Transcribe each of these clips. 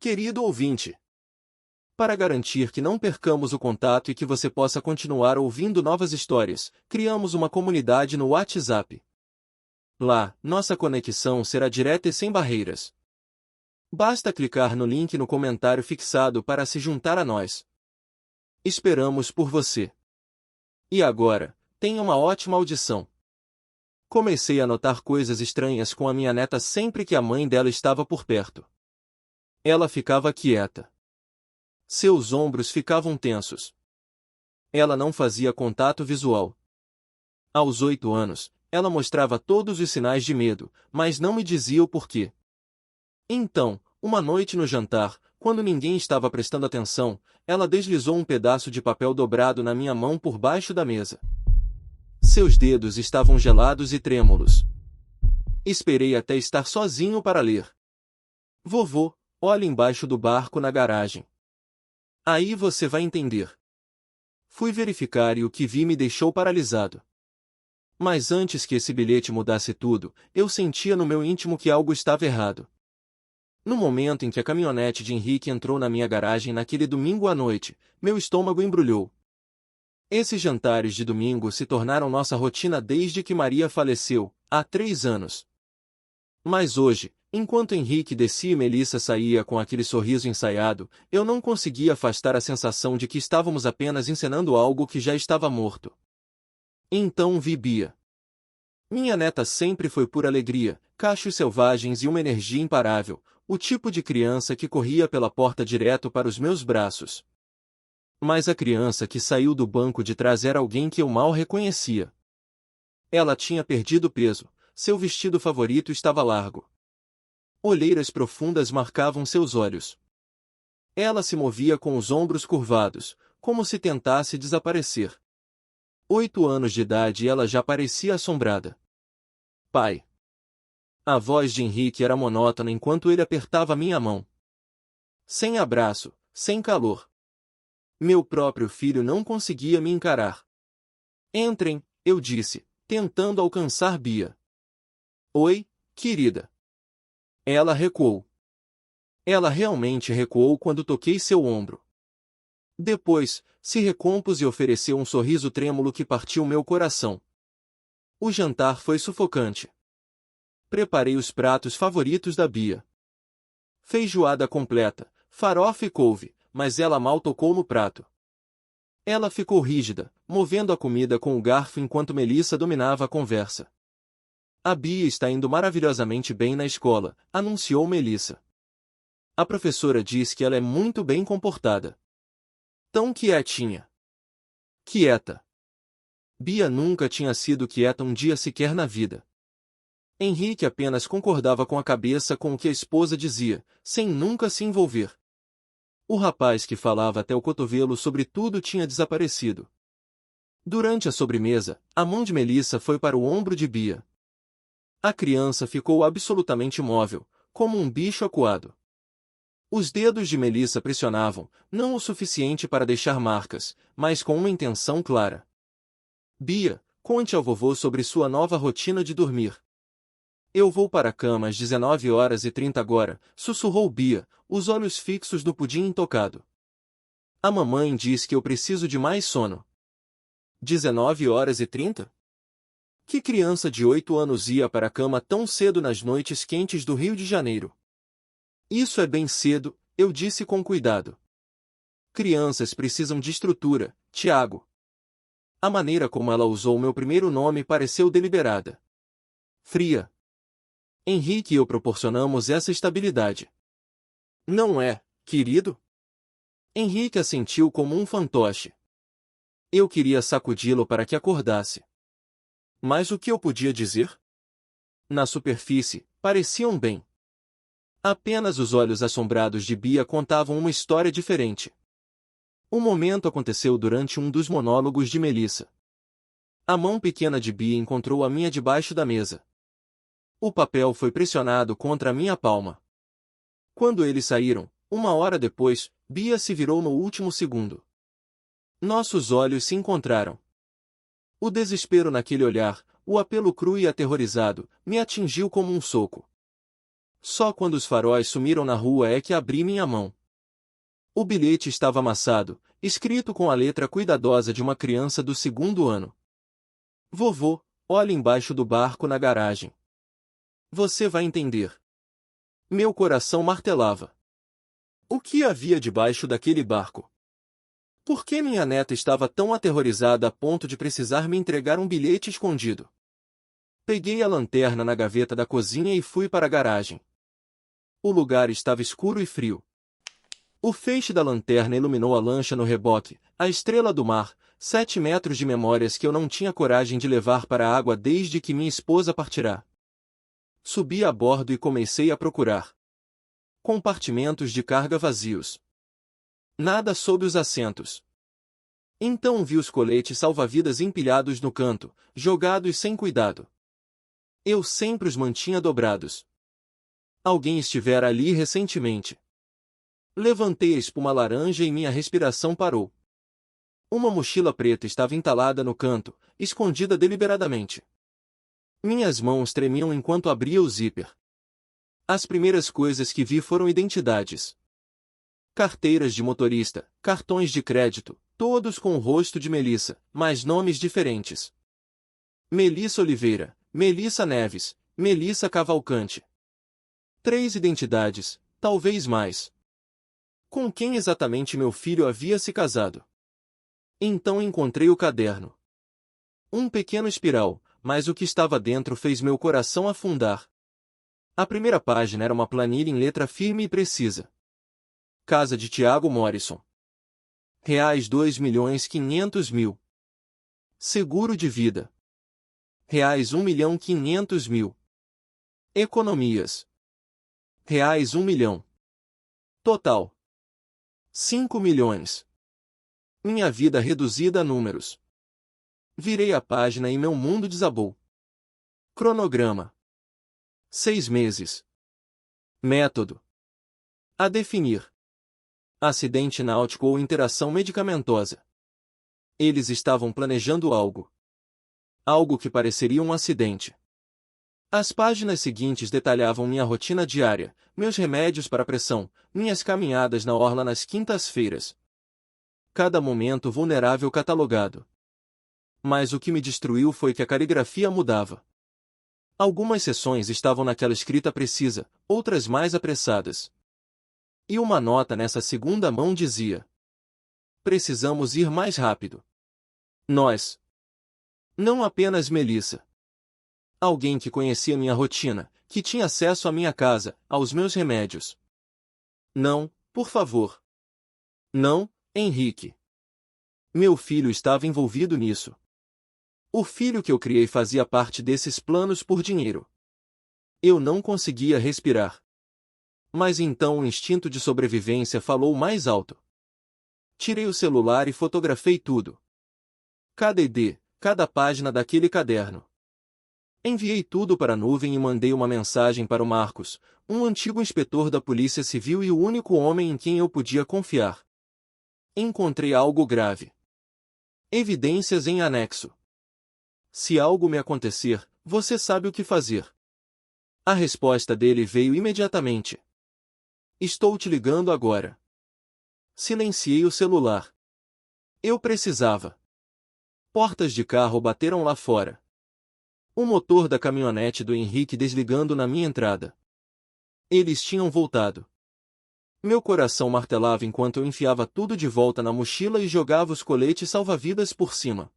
Querido ouvinte, para garantir que não percamos o contato e que você possa continuar ouvindo novas histórias, criamos uma comunidade no WhatsApp. Lá, nossa conexão será direta e sem barreiras. Basta clicar no link no comentário fixado para se juntar a nós. Esperamos por você. E agora, tenha uma ótima audição. Comecei a notar coisas estranhas com a minha neta sempre que a mãe dela estava por perto. Ela ficava quieta. Seus ombros ficavam tensos. Ela não fazia contato visual. Aos 8 anos, ela mostrava todos os sinais de medo, mas não me dizia o porquê. Então, uma noite no jantar, quando ninguém estava prestando atenção, ela deslizou um pedaço de papel dobrado na minha mão por baixo da mesa. Seus dedos estavam gelados e trêmulos. Esperei até estar sozinho para ler. Vovô, olhe embaixo do barco na garagem. Aí você vai entender. Fui verificar e o que vi me deixou paralisado. Mas antes que esse bilhete mudasse tudo, eu sentia no meu íntimo que algo estava errado. No momento em que a caminhonete de Henrique entrou na minha garagem naquele domingo à noite, meu estômago embrulhou. Esses jantares de domingo se tornaram nossa rotina desde que Maria faleceu, há 3 anos. Mas hoje, enquanto Henrique descia e Melissa saía com aquele sorriso ensaiado, eu não conseguia afastar a sensação de que estávamos apenas encenando algo que já estava morto. Então vi Bia. Minha neta sempre foi pura alegria, cachos selvagens e uma energia imparável, o tipo de criança que corria pela porta direto para os meus braços. Mas a criança que saiu do banco de trás era alguém que eu mal reconhecia. Ela tinha perdido peso, seu vestido favorito estava largo. Olheiras profundas marcavam seus olhos. Ela se movia com os ombros curvados, como se tentasse desaparecer. 8 anos de idade e ela já parecia assombrada. Pai. A voz de Henrique era monótona enquanto ele apertava minha mão. Sem abraço, sem calor. Meu próprio filho não conseguia me encarar. Entrem, eu disse, tentando alcançar Bia. Oi, querida. Ela recuou. Ela realmente recuou quando toquei seu ombro. Depois, se recompôs e ofereceu um sorriso trêmulo que partiu meu coração. O jantar foi sufocante. Preparei os pratos favoritos da Bia. Feijoada completa, farofa e couve, mas ela mal tocou no prato. Ela ficou rígida, movendo a comida com o garfo enquanto Melissa dominava a conversa. A Bia está indo maravilhosamente bem na escola, anunciou Melissa. A professora diz que ela é muito bem comportada. Tão quietinha. Quieta. Bia nunca tinha sido quieta um dia sequer na vida. Henrique apenas concordava com a cabeça com o que a esposa dizia, sem nunca se envolver. O rapaz que falava até o cotovelo sobre tudo tinha desaparecido. Durante a sobremesa, a mão de Melissa foi para o ombro de Bia. A criança ficou absolutamente imóvel, como um bicho acuado. Os dedos de Melissa pressionavam, não o suficiente para deixar marcas, mas com uma intenção clara. Bia, conte ao vovô sobre sua nova rotina de dormir. Eu vou para a cama às 19h30 agora, sussurrou Bia, os olhos fixos no pudim intocado. A mamãe diz que eu preciso de mais sono. 19h30? Que criança de 8 anos ia para a cama tão cedo nas noites quentes do Rio de Janeiro? Isso é bem cedo, eu disse com cuidado. Crianças precisam de estrutura, Tiago. A maneira como ela usou meu primeiro nome pareceu deliberada. Fria. Henrique e eu proporcionamos essa estabilidade. Não é, querido? Henrique assentiu como um fantoche. Eu queria sacudi-lo para que acordasse. Mas o que eu podia dizer? Na superfície, pareciam bem. Apenas os olhos assombrados de Bia contavam uma história diferente. O momento aconteceu durante um dos monólogos de Melissa. A mão pequena de Bia encontrou a minha debaixo da mesa. O papel foi pressionado contra a minha palma. Quando eles saíram, 1 hora depois, Bia se virou no último segundo. Nossos olhos se encontraram. O desespero naquele olhar, o apelo cru e aterrorizado, me atingiu como um soco. Só quando os faróis sumiram na rua é que abri minha mão. O bilhete estava amassado, escrito com a letra cuidadosa de uma criança do 2º ano. Vovô, olhe embaixo do barco na garagem. Você vai entender. Meu coração martelava. O que havia debaixo daquele barco? Por que minha neta estava tão aterrorizada a ponto de precisar me entregar um bilhete escondido? Peguei a lanterna na gaveta da cozinha e fui para a garagem. O lugar estava escuro e frio. O feixe da lanterna iluminou a lancha no reboque, a estrela do mar, 7 metros de memórias que eu não tinha coragem de levar para a água desde que minha esposa partirá. Subi a bordo e comecei a procurar. Compartimentos de carga vazios. Nada sob os assentos. Então vi os coletes salva-vidas empilhados no canto, jogados sem cuidado. Eu sempre os mantinha dobrados. Alguém estivera ali recentemente. Levantei a espuma laranja e minha respiração parou. Uma mochila preta estava entalada no canto, escondida deliberadamente. Minhas mãos tremiam enquanto abria o zíper. As primeiras coisas que vi foram identidades. Carteiras de motorista, cartões de crédito, todos com o rosto de Melissa, mas nomes diferentes. Melissa Oliveira, Melissa Neves, Melissa Cavalcante. 3 identidades, talvez mais. Com quem exatamente meu filho havia se casado? Então encontrei o caderno. Um pequeno espiral, mas o que estava dentro fez meu coração afundar. A primeira página era uma planilha em letra firme e precisa. Casa de Tiago Morrison. Reais 2.500.000. Seguro de vida. Reais 1.500.000. Economias. Reais 1 milhão. Total. 5 milhões. Minha vida reduzida a números. Virei a página e meu mundo desabou. Cronograma. 6 meses. Método. A definir. Acidente náutico ou interação medicamentosa. Eles estavam planejando algo. Algo que pareceria um acidente. As páginas seguintes detalhavam minha rotina diária, meus remédios para pressão, minhas caminhadas na orla nas quintas-feiras. Cada momento vulnerável catalogado. Mas o que me destruiu foi que a caligrafia mudava. Algumas seções estavam naquela escrita precisa, outras mais apressadas. E uma nota nessa segunda mão dizia: precisamos ir mais rápido. Nós. Não apenas Melissa. Alguém que conhecia minha rotina, que tinha acesso à minha casa, aos meus remédios. Não, por favor. Não, Henrique. Meu filho estava envolvido nisso. O filho que eu criei fazia parte desses planos por dinheiro. Eu não conseguia respirar. Mas então o instinto de sobrevivência falou mais alto. Tirei o celular e fotografei tudo. Cada ID, cada página daquele caderno. Enviei tudo para a nuvem e mandei uma mensagem para o Marcos, um antigo inspetor da Polícia Civil e o único homem em quem eu podia confiar. Encontrei algo grave. Evidências em anexo. Se algo me acontecer, você sabe o que fazer. A resposta dele veio imediatamente. Estou te ligando agora. Silenciei o celular. Eu precisava. Portas de carro bateram lá fora. O motor da caminhonete do Henrique desligando na minha entrada. Eles tinham voltado. Meu coração martelava enquanto eu enfiava tudo de volta na mochila e jogava os coletes salva-vidas por cima.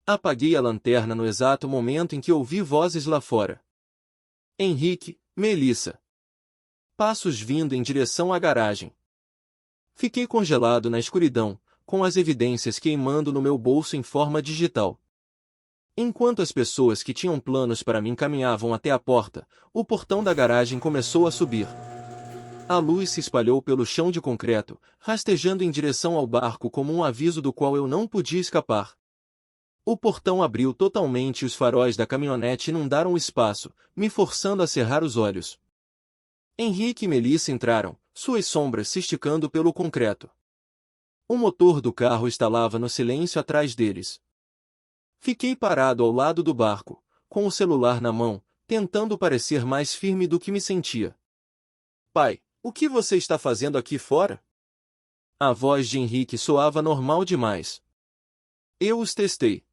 Apaguei a lanterna no exato momento em que ouvi vozes lá fora. Henrique, Melissa. Passos vindo em direção à garagem. Fiquei congelado na escuridão, com as evidências queimando no meu bolso em forma digital. Enquanto as pessoas que tinham planos para mim caminhavam até a porta, o portão da garagem começou a subir. A luz se espalhou pelo chão de concreto, rastejando em direção ao barco como um aviso do qual eu não podia escapar. O portão abriu totalmente e os faróis da caminhonete inundaram o espaço, me forçando a cerrar os olhos. Henrique e Melissa entraram, suas sombras se esticando pelo concreto. O motor do carro estalava no silêncio atrás deles. Fiquei parado ao lado do barco, com o celular na mão, tentando parecer mais firme do que me sentia. Pai, o que você está fazendo aqui fora? A voz de Henrique soava normal demais. Eu os testei.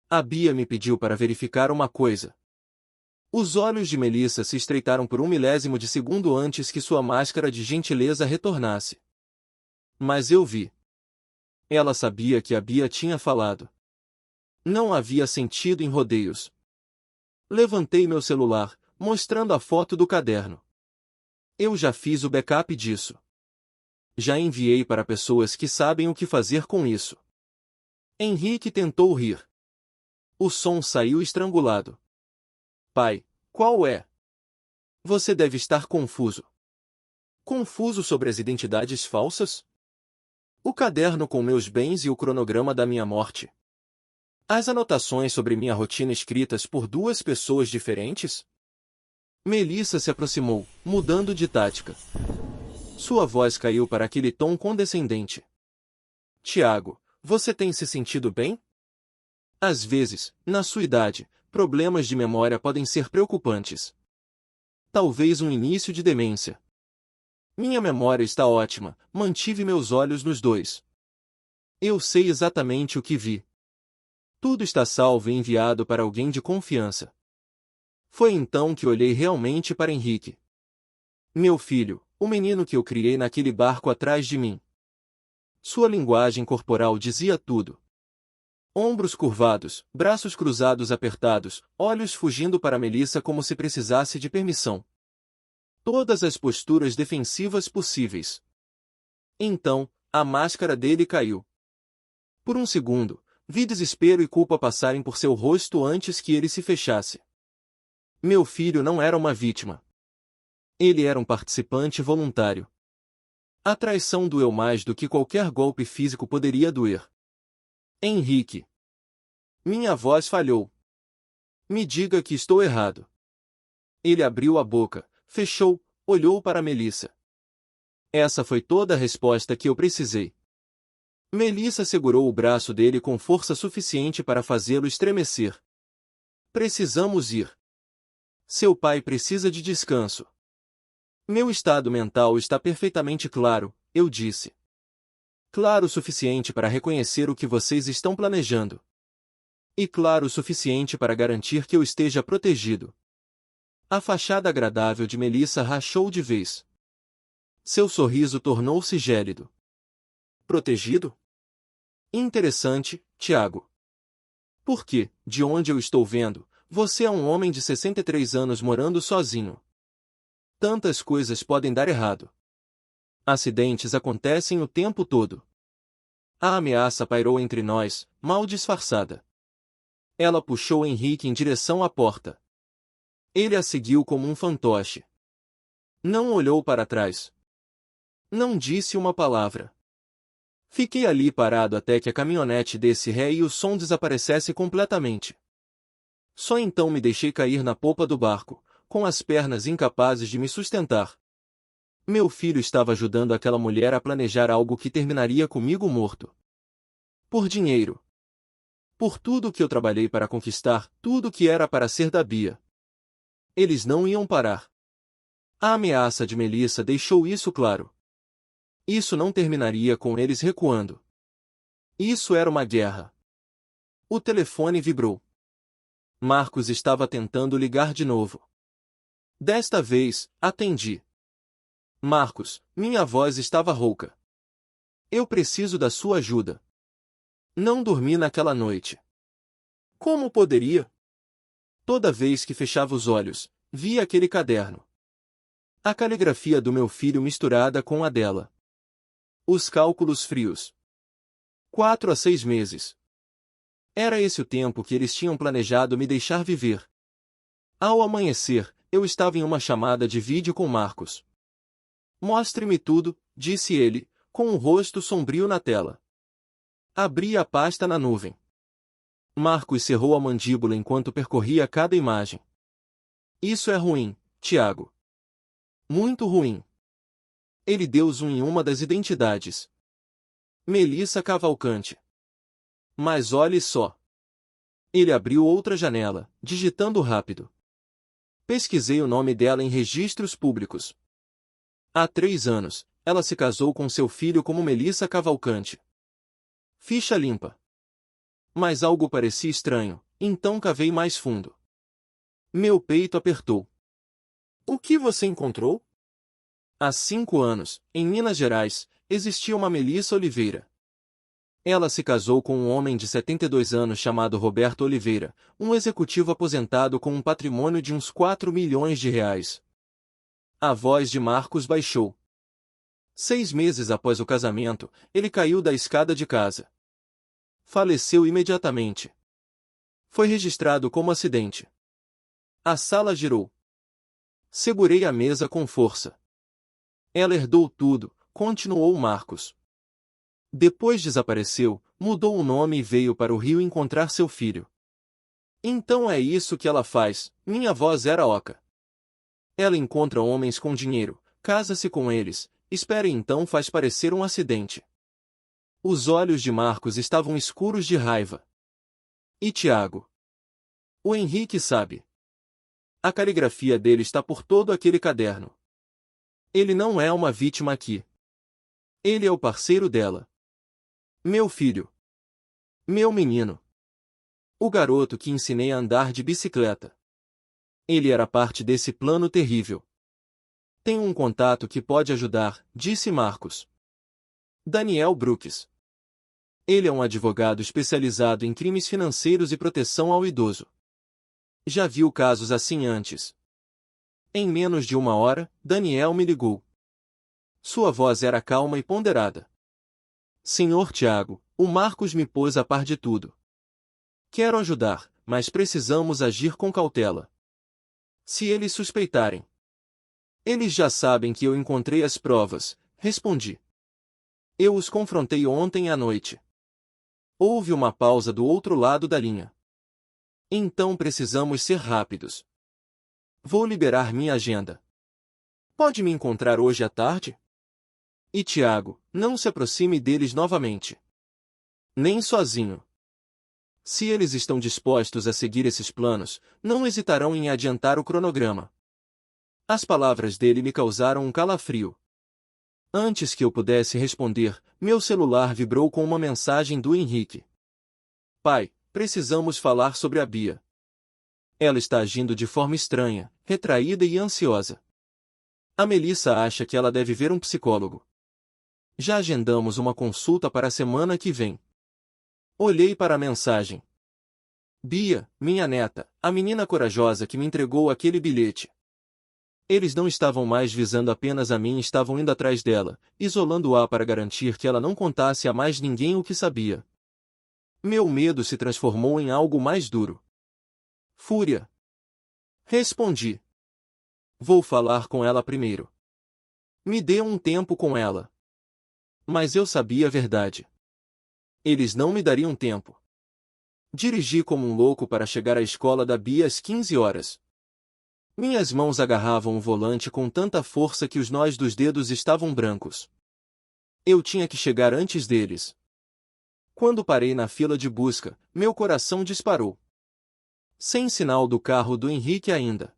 A Bia me pediu para verificar uma coisa. Os olhos de Melissa se estreitaram por um milésimo de segundo antes que sua máscara de gentileza retornasse. Mas eu vi. Ela sabia que a Bia tinha falado. Não havia sentido em rodeios. Levantei meu celular, mostrando a foto do caderno. Eu já fiz o backup disso. Já enviei para pessoas que sabem o que fazer com isso. Henrique tentou rir. O som saiu estrangulado. Pai, qual é? Você deve estar confuso. Confuso sobre as identidades falsas? O caderno com meus bens e o cronograma da minha morte. As anotações sobre minha rotina escritas por duas pessoas diferentes? Melissa se aproximou, mudando de tática. Sua voz caiu para aquele tom condescendente. Tiago, você tem se sentido bem? Às vezes, na sua idade, problemas de memória podem ser preocupantes. Talvez um início de demência. Minha memória está ótima, mantive meus olhos nos dois. Eu sei exatamente o que vi. Tudo está salvo e enviado para alguém de confiança. Foi então que olhei realmente para Henrique. Meu filho, o menino que eu criei naquele barco atrás de mim. Sua linguagem corporal dizia tudo. Ombros curvados, braços cruzados apertados, olhos fugindo para Melissa como se precisasse de permissão. Todas as posturas defensivas possíveis. Então, a máscara dele caiu. Por um segundo, vi desespero e culpa passarem por seu rosto antes que ele se fechasse. Meu filho não era uma vítima. Ele era um participante voluntário. A traição doeu mais do que qualquer golpe físico poderia doer. Henrique. Minha voz falhou. Me diga que estou errado. Ele abriu a boca, fechou, olhou para Melissa. Essa foi toda a resposta que eu precisei. Melissa segurou o braço dele com força suficiente para fazê-lo estremecer. Precisamos ir. Seu pai precisa de descanso. Meu estado mental está perfeitamente claro, eu disse. Claro o suficiente para reconhecer o que vocês estão planejando. E claro o suficiente para garantir que eu esteja protegido. A fachada agradável de Melissa rachou de vez. Seu sorriso tornou-se gélido. Protegido? Interessante, Tiago. Porque, de onde eu estou vendo, você é um homem de 63 anos morando sozinho. Tantas coisas podem dar errado. Acidentes acontecem o tempo todo. A ameaça pairou entre nós, mal disfarçada. Ela puxou Henrique em direção à porta. Ele a seguiu como um fantoche. Não olhou para trás. Não disse uma palavra. Fiquei ali parado até que a caminhonete desse ré e o som desaparecesse completamente. Só então me deixei cair na popa do barco, com as pernas incapazes de me sustentar. Meu filho estava ajudando aquela mulher a planejar algo que terminaria comigo morto. Por dinheiro. Por tudo que eu trabalhei para conquistar, tudo que era para ser da Bia. Eles não iam parar. A ameaça de Melissa deixou isso claro. Isso não terminaria com eles recuando. Isso era uma guerra. O telefone vibrou. Marcos estava tentando ligar de novo. Desta vez, atendi. Marcos, minha voz estava rouca. Eu preciso da sua ajuda. Não dormi naquela noite. Como poderia? Toda vez que fechava os olhos, via aquele caderno. A caligrafia do meu filho misturada com a dela. Os cálculos frios. 4 a 6 meses. Era esse o tempo que eles tinham planejado me deixar viver. Ao amanhecer, eu estava em uma chamada de vídeo com Marcos. Mostre-me tudo, disse ele, com o rosto sombrio na tela. Abri a pasta na nuvem. Marcos cerrou a mandíbula enquanto percorria cada imagem. Isso é ruim, Tiago. Muito ruim. Ele deu zoom em uma das identidades. Melissa Cavalcante. Mas olhe só. Ele abriu outra janela, digitando rápido. Pesquisei o nome dela em registros públicos. Há 3 anos, ela se casou com seu filho como Melissa Cavalcante. Ficha limpa. Mas algo parecia estranho, então cavei mais fundo. Meu peito apertou. O que você encontrou? Há 5 anos, em Minas Gerais, existia uma Melissa Oliveira. Ela se casou com um homem de 72 anos chamado Roberto Oliveira, um executivo aposentado com um patrimônio de uns 4 milhões de reais. A voz de Marcos baixou. 6 meses após o casamento, ele caiu da escada de casa. Faleceu imediatamente. Foi registrado como acidente. A sala girou. Segurei a mesa com força. Ela herdou tudo, continuou Marcos. Depois desapareceu, mudou o nome e veio para o Rio encontrar seu filho. Então é isso que ela faz, minha voz era oca. Ela encontra homens com dinheiro, casa-se com eles, espera e então faz parecer um acidente. Os olhos de Marcos estavam escuros de raiva. E Tiago? O Henrique sabe. A caligrafia dele está por todo aquele caderno. Ele não é uma vítima aqui. Ele é o parceiro dela. Meu filho. Meu menino. O garoto que ensinei a andar de bicicleta. Ele era parte desse plano terrível. Tenho um contato que pode ajudar, disse Marcos. Daniel Brooks. Ele é um advogado especializado em crimes financeiros e proteção ao idoso. Já viu casos assim antes. Em menos de 1 hora, Daniel me ligou. Sua voz era calma e ponderada. Senhor Tiago, o Marcos me pôs a par de tudo. Quero ajudar, mas precisamos agir com cautela. Se eles suspeitarem. Eles já sabem que eu encontrei as provas, respondi. Eu os confrontei ontem à noite. Houve uma pausa do outro lado da linha. Então precisamos ser rápidos. Vou liberar minha agenda. Pode me encontrar hoje à tarde? E Tiago, não se aproxime deles novamente. Nem sozinho. Se eles estão dispostos a seguir esses planos, não hesitarão em adiantar o cronograma. As palavras dele me causaram um calafrio. Antes que eu pudesse responder, meu celular vibrou com uma mensagem do Henrique. Pai, precisamos falar sobre a Bia. Ela está agindo de forma estranha, retraída e ansiosa. A Melissa acha que ela deve ver um psicólogo. Já agendamos uma consulta para a semana que vem. Olhei para a mensagem. Bia, minha neta, a menina corajosa que me entregou aquele bilhete. Eles não estavam mais visando apenas a mim, estavam indo atrás dela, isolando-a para garantir que ela não contasse a mais ninguém o que sabia. Meu medo se transformou em algo mais duro. Fúria. Respondi. Vou falar com ela primeiro. Me dê um tempo com ela. Mas eu sabia a verdade. Eles não me dariam tempo. Dirigi como um louco para chegar à escola da Bia às 15 horas. Minhas mãos agarravam o volante com tanta força que os nós dos dedos estavam brancos. Eu tinha que chegar antes deles. Quando parei na fila de busca, meu coração disparou. Sem sinal do carro do Henrique ainda.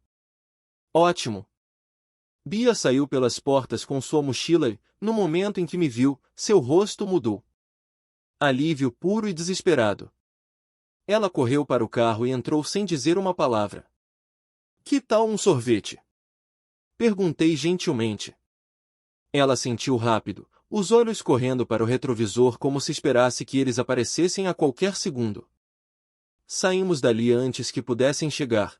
Ótimo! Bia saiu pelas portas com sua mochila e, no momento em que me viu, seu rosto mudou. Alívio puro e desesperado. Ela correu para o carro e entrou sem dizer uma palavra. Que tal um sorvete? Perguntei gentilmente. Ela sentiu rápido, os olhos correndo para o retrovisor como se esperasse que eles aparecessem a qualquer segundo. Saímos dali antes que pudessem chegar.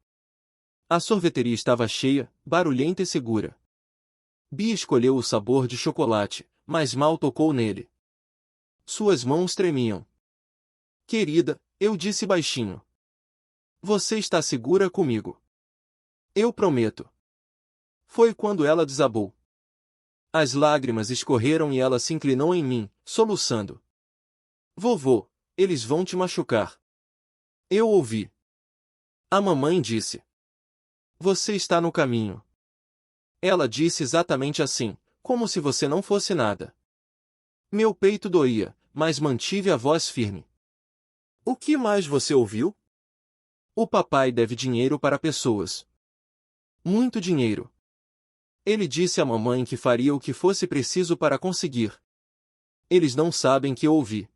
A sorveteria estava cheia, barulhenta e segura. Bia escolheu o sabor de chocolate, mas mal tocou nele. Suas mãos tremiam. Querida, eu disse baixinho. Você está segura comigo? Eu prometo. Foi quando ela desabou. As lágrimas escorreram e ela se inclinou em mim, soluçando. Vovô, eles vão te machucar. Eu ouvi. A mamãe disse. Você está no caminho. Ela disse exatamente assim, como se você não fosse nada. Meu peito doía, mas mantive a voz firme. O que mais você ouviu? O papai deve dinheiro para pessoas. Muito dinheiro. Ele disse à mamãe que faria o que fosse preciso para conseguir. Eles não sabem que eu ouvi.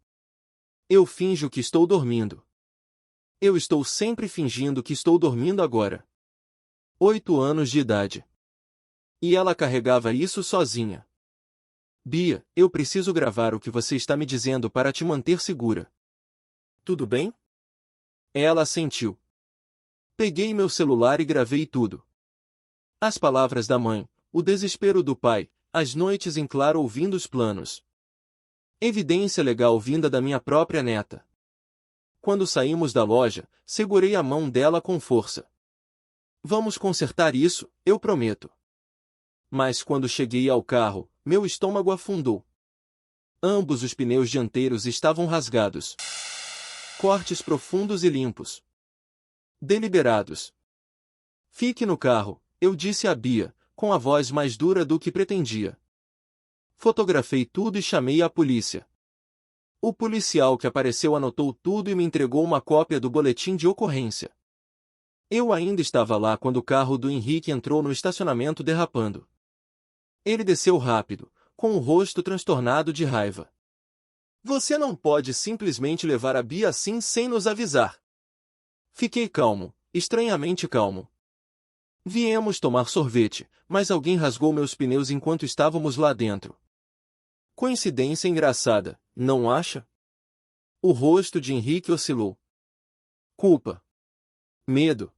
Eu finjo que estou dormindo. Eu estou sempre fingindo que estou dormindo agora. 8 anos de idade. E ela carregava isso sozinha. Bia, eu preciso gravar o que você está me dizendo para te manter segura. Tudo bem? Ela assentiu. Peguei meu celular e gravei tudo. As palavras da mãe, o desespero do pai, as noites em claro ouvindo os planos. Evidência legal vinda da minha própria neta. Quando saímos da loja, segurei a mão dela com força. Vamos consertar isso, eu prometo. Mas quando cheguei ao carro, meu estômago afundou. Ambos os pneus dianteiros estavam rasgados. Cortes profundos e limpos. Deliberados. Fique no carro, eu disse a Bia, com a voz mais dura do que pretendia. Fotografei tudo e chamei a polícia. O policial que apareceu anotou tudo e me entregou uma cópia do boletim de ocorrência. Eu ainda estava lá quando o carro do Henrique entrou no estacionamento derrapando. Ele desceu rápido, com o rosto transtornado de raiva. Você não pode simplesmente levar a Bia assim sem nos avisar. Fiquei calmo, estranhamente calmo. Viemos tomar sorvete, mas alguém rasgou meus pneus enquanto estávamos lá dentro. Coincidência engraçada, não acha? O rosto de Henrique oscilou. Culpa. Medo.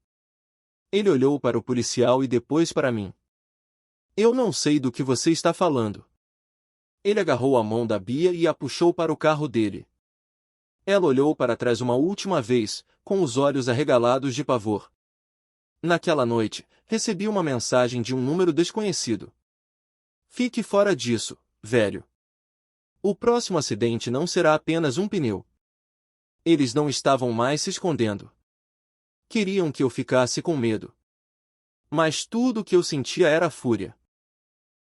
Ele olhou para o policial e depois para mim. Eu não sei do que você está falando. Ele agarrou a mão da Bia e a puxou para o carro dele. Ela olhou para trás uma última vez, com os olhos arregalados de pavor. Naquela noite, recebi uma mensagem de um número desconhecido. Fique fora disso, velho. O próximo acidente não será apenas um pneu. Eles não estavam mais se escondendo. Queriam que eu ficasse com medo. Mas tudo o que eu sentia era fúria.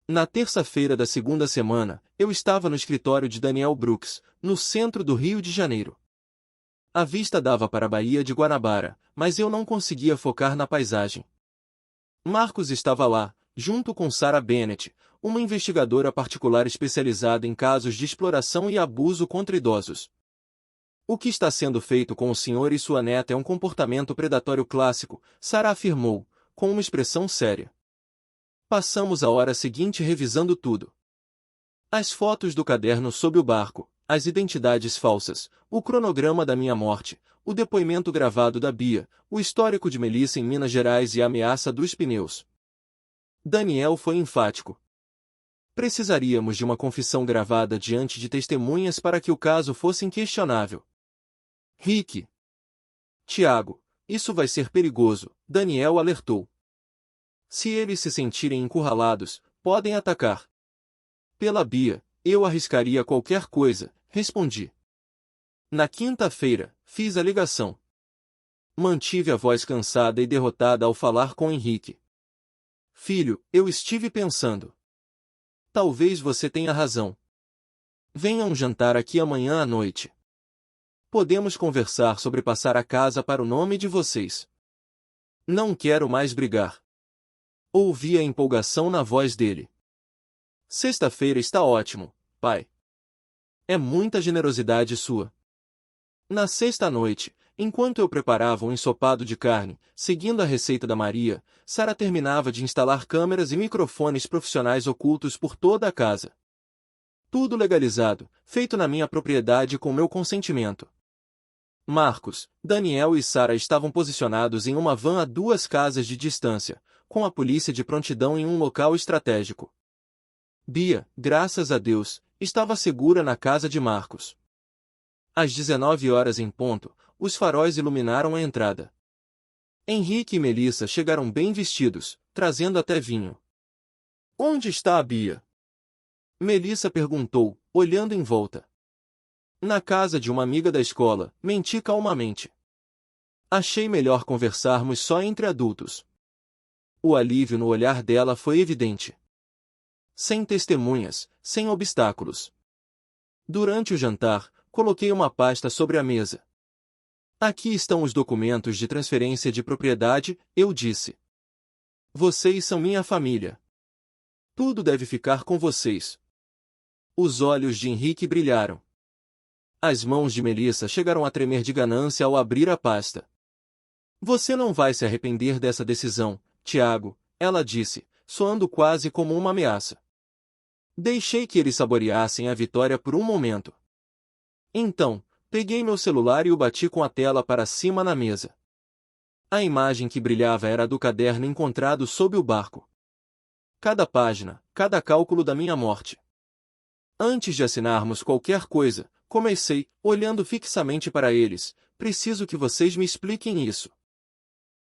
Na terça-feira da segunda semana, eu estava no escritório de Daniel Brooks, no centro do Rio de Janeiro. A vista dava para a Baía de Guanabara, mas eu não conseguia focar na paisagem. Marcos estava lá, junto com Sarah Bennett, uma investigadora particular especializada em casos de exploração e abuso contra idosos. O que está sendo feito com o senhor e sua neta é um comportamento predatório clássico, Sarah afirmou, com uma expressão séria. Passamos a hora seguinte revisando tudo. As fotos do caderno sob o barco, as identidades falsas, o cronograma da minha morte, o depoimento gravado da Bia, o histórico de Melissa em Minas Gerais e a ameaça dos pneus. Daniel foi enfático. Precisaríamos de uma confissão gravada diante de testemunhas para que o caso fosse inquestionável. Rick. Tiago, isso vai ser perigoso, Daniel alertou. Se eles se sentirem encurralados, podem atacar. Pela Bia, eu arriscaria qualquer coisa, respondi. Na quinta-feira, fiz a ligação. Mantive a voz cansada e derrotada ao falar com Henrique. Filho, eu estive pensando. Talvez você tenha razão. Venha um jantar aqui amanhã à noite. Podemos conversar sobre passar a casa para o nome de vocês. Não quero mais brigar. Ouvi a empolgação na voz dele. Sexta-feira está ótimo, pai. É muita generosidade sua. Na sexta-noite, enquanto eu preparava um ensopado de carne, seguindo a receita da Maria, Sarah terminava de instalar câmeras e microfones profissionais ocultos por toda a casa. Tudo legalizado, feito na minha propriedade com meu consentimento. Marcos, Daniel e Sarah estavam posicionados em uma van a 2 casas de distância, com a polícia de prontidão em um local estratégico. Bia, graças a Deus, estava segura na casa de Marcos. Às 19 horas em ponto, os faróis iluminaram a entrada. Henrique e Melissa chegaram bem vestidos, trazendo até vinho. Onde está a Bia? Melissa perguntou, olhando em volta. Na casa de uma amiga da escola, menti calmamente. Achei melhor conversarmos só entre adultos. O alívio no olhar dela foi evidente. Sem testemunhas, sem obstáculos. Durante o jantar, coloquei uma pasta sobre a mesa. Aqui estão os documentos de transferência de propriedade, eu disse. Vocês são minha família. Tudo deve ficar com vocês. Os olhos de Henrique brilharam. As mãos de Melissa chegaram a tremer de ganância ao abrir a pasta. Você não vai se arrepender dessa decisão, Tiago, ela disse, soando quase como uma ameaça. Deixei que eles saboreassem a vitória por um momento. Então, peguei meu celular e o bati com a tela para cima na mesa. A imagem que brilhava era a do caderno encontrado sob o barco. Cada página, cada cálculo da minha morte. Antes de assinarmos qualquer coisa, comecei, olhando fixamente para eles, preciso que vocês me expliquem isso.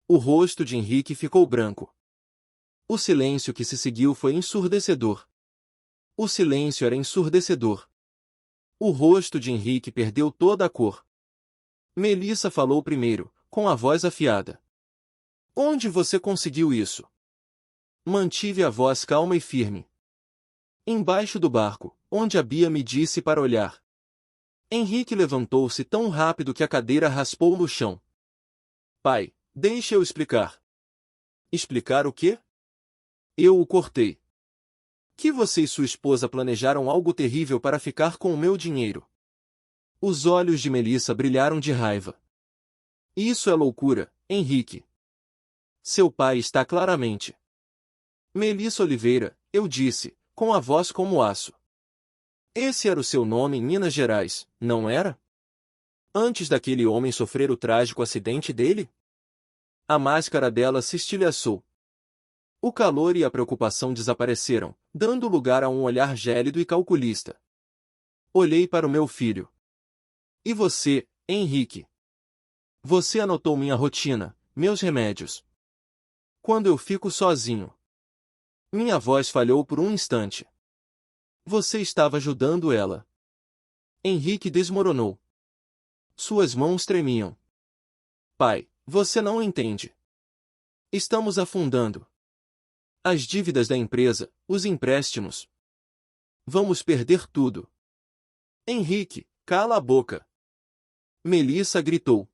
O rosto de Henrique ficou branco. O silêncio que se seguiu foi ensurdecedor. O silêncio era ensurdecedor. O rosto de Henrique perdeu toda a cor. Melissa falou primeiro, com a voz afiada. Onde você conseguiu isso? Mantive a voz calma e firme. Embaixo do barco, onde a Bia me disse para olhar. Henrique levantou-se tão rápido que a cadeira raspou no chão. Pai, deixe eu explicar. Explicar o quê? Eu o cortei. Que você e sua esposa planejaram algo terrível para ficar com o meu dinheiro. Os olhos de Melissa brilharam de raiva. Isso é loucura, Henrique. Seu pai está claramente. Melissa Oliveira, eu disse, com a voz como aço. Esse era o seu nome em Minas Gerais, não era? Antes daquele homem sofrer o trágico acidente dele? A máscara dela se estilhaçou. O calor e a preocupação desapareceram, dando lugar a um olhar gélido e calculista. Olhei para o meu filho. E você, Henrique? Você anotou minha rotina, meus remédios. Quando eu fico sozinho. Minha voz falhou por um instante. Você estava ajudando ela. Henrique desmoronou. Suas mãos tremiam. Pai, você não entende. Estamos afundando. As dívidas da empresa, os empréstimos. Vamos perder tudo. Henrique, cala a boca. Melissa gritou.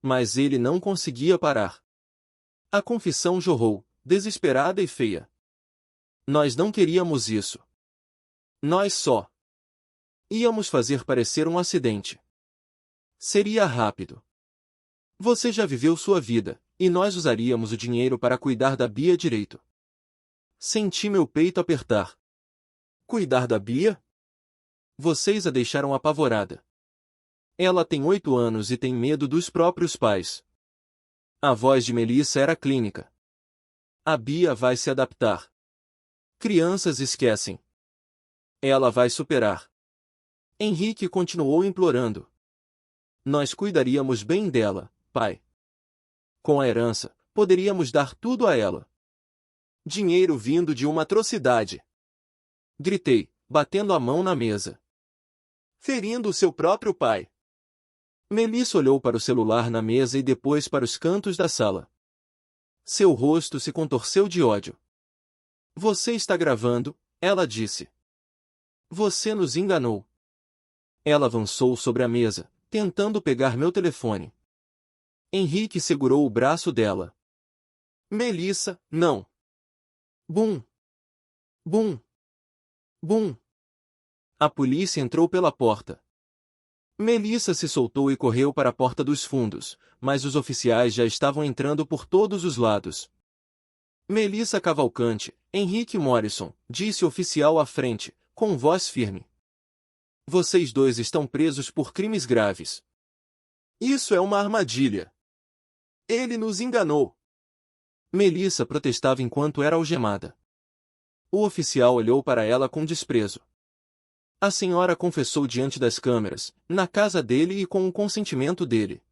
Mas ele não conseguia parar. A confissão jorrou, desesperada e feia. Nós não queríamos isso. Nós só íamos fazer parecer um acidente. Seria rápido. Você já viveu sua vida, e nós usaríamos o dinheiro para cuidar da Bia direito. Senti meu peito apertar. Cuidar da Bia? Vocês a deixaram apavorada. Ela tem 8 anos e tem medo dos próprios pais. A voz de Melissa era clínica. A Bia vai se adaptar. Crianças esquecem. Ela vai superar. Henrique continuou implorando. Nós cuidaríamos bem dela, pai. Com a herança, poderíamos dar tudo a ela. Dinheiro vindo de uma atrocidade. Gritei, batendo a mão na mesa. Ferindo o seu próprio pai. Melissa olhou para o celular na mesa e depois para os cantos da sala. Seu rosto se contorceu de ódio. Você está gravando, ela disse. Você nos enganou. Ela avançou sobre a mesa, tentando pegar meu telefone. Henrique segurou o braço dela. Melissa, não. Bum. Bum. Bum. A polícia entrou pela porta. Melissa se soltou e correu para a porta dos fundos, mas os oficiais já estavam entrando por todos os lados. Melissa Cavalcante, Henrique Morrison, disse o oficial à frente, com voz firme. Vocês dois estão presos por crimes graves. Isso é uma armadilha. Ele nos enganou. Melissa protestava enquanto era algemada. O oficial olhou para ela com desprezo. A senhora confessou diante das câmeras, na casa dele e com o consentimento dele.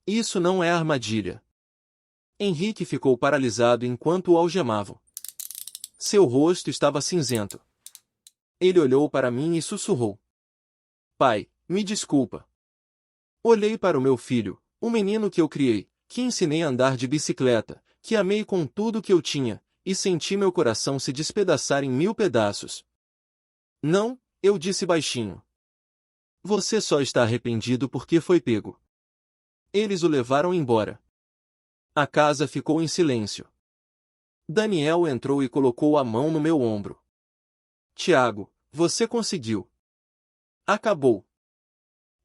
Isso não é armadilha. Henrique ficou paralisado enquanto o algemavam. Seu rosto estava cinzento. Ele olhou para mim e sussurrou. Pai, me desculpa. Olhei para o meu filho, o menino que eu criei, que ensinei a andar de bicicleta, que amei com tudo que eu tinha, e senti meu coração se despedaçar em 1000 pedaços. Não, eu disse baixinho. Você só está arrependido porque foi pego. Eles o levaram embora. A casa ficou em silêncio. Daniel entrou e colocou a mão no meu ombro. Tiago, você conseguiu. Acabou.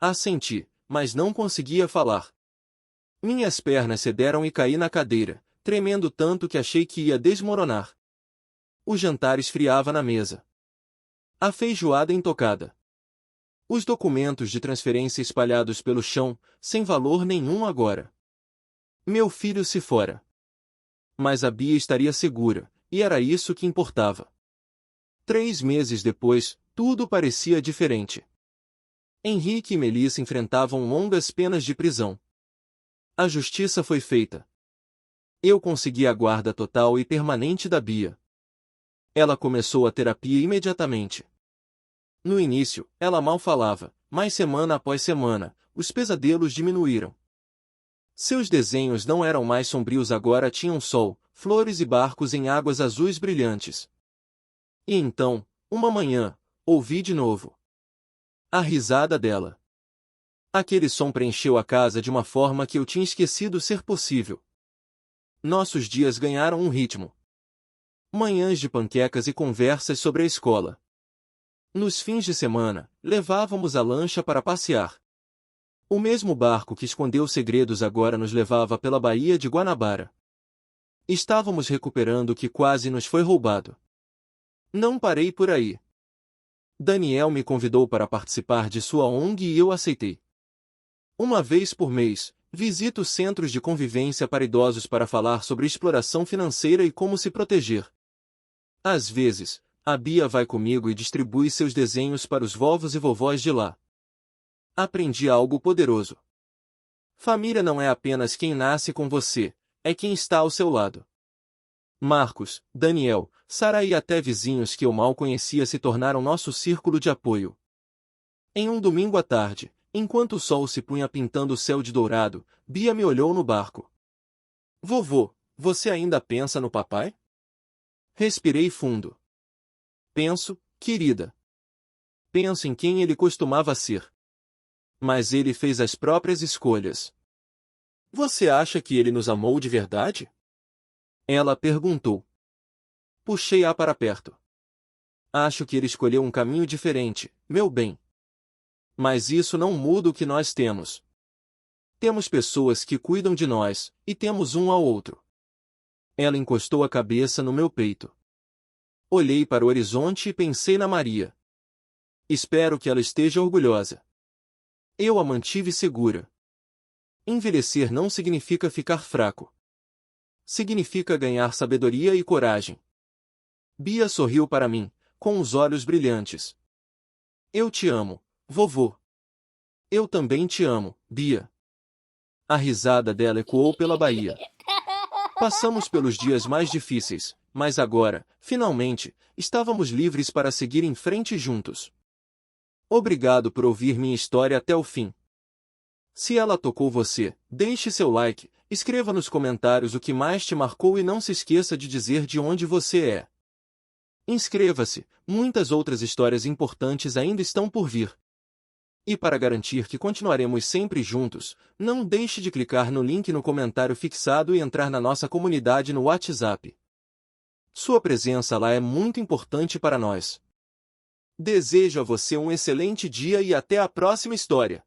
Assenti, mas não conseguia falar. Minhas pernas cederam e caí na cadeira, tremendo tanto que achei que ia desmoronar. O jantar esfriava na mesa. A feijoada intocada. Os documentos de transferência espalhados pelo chão, sem valor nenhum agora. Meu filho se fora. Mas a Bia estaria segura, e era isso que importava. 3 meses depois, tudo parecia diferente. Henrique e Melissa enfrentavam longas penas de prisão. A justiça foi feita. Eu consegui a guarda total e permanente da Bia. Ela começou a terapia imediatamente. No início, ela mal falava, mas semana após semana, os pesadelos diminuíram. Seus desenhos não eram mais sombrios, agora tinham sol, flores e barcos em águas azuis brilhantes. E então, uma manhã, ouvi de novo a risada dela. Aquele som preencheu a casa de uma forma que eu tinha esquecido ser possível. Nossos dias ganharam um ritmo. Manhãs de panquecas e conversas sobre a escola. Nos fins de semana, levávamos a lancha para passear. O mesmo barco que escondeu segredos agora nos levava pela Baía de Guanabara. Estávamos recuperando o que quase nos foi roubado. Não parei por aí. Daniel me convidou para participar de sua ONG e eu aceitei. Uma vez por mês, visito centros de convivência para idosos para falar sobre exploração financeira e como se proteger. Às vezes, a Bia vai comigo e distribui seus desenhos para os vovós e vovós de lá. Aprendi algo poderoso. Família não é apenas quem nasce com você, é quem está ao seu lado. Marcos, Daniel, Sara e até vizinhos que eu mal conhecia se tornaram nosso círculo de apoio. Em um domingo à tarde, enquanto o sol se punha pintando o céu de dourado, Bia me olhou no barco. Vovô, você ainda pensa no papai? Respirei fundo. Penso, querida. Penso em quem ele costumava ser. Mas ele fez as próprias escolhas. Você acha que ele nos amou de verdade? Ela perguntou. Puxei-a para perto. Acho que ele escolheu um caminho diferente, meu bem. Mas isso não muda o que nós temos. Temos pessoas que cuidam de nós, e temos um ao outro. Ela encostou a cabeça no meu peito. Olhei para o horizonte e pensei na Maria. Espero que ela esteja orgulhosa. Eu a mantive segura. Envelhecer não significa ficar fraco. Significa ganhar sabedoria e coragem. Bia sorriu para mim, com os olhos brilhantes. Eu te amo, vovô. Eu também te amo, Bia. A risada dela ecoou pela Baía. Passamos pelos dias mais difíceis, mas agora, finalmente, estávamos livres para seguir em frente juntos. Obrigado por ouvir minha história até o fim. Se ela tocou você, deixe seu like, escreva nos comentários o que mais te marcou e não se esqueça de dizer de onde você é. Inscreva-se, muitas outras histórias importantes ainda estão por vir. E para garantir que continuaremos sempre juntos, não deixe de clicar no link no comentário fixado e entrar na nossa comunidade no WhatsApp. Sua presença lá é muito importante para nós. Desejo a você um excelente dia e até a próxima história.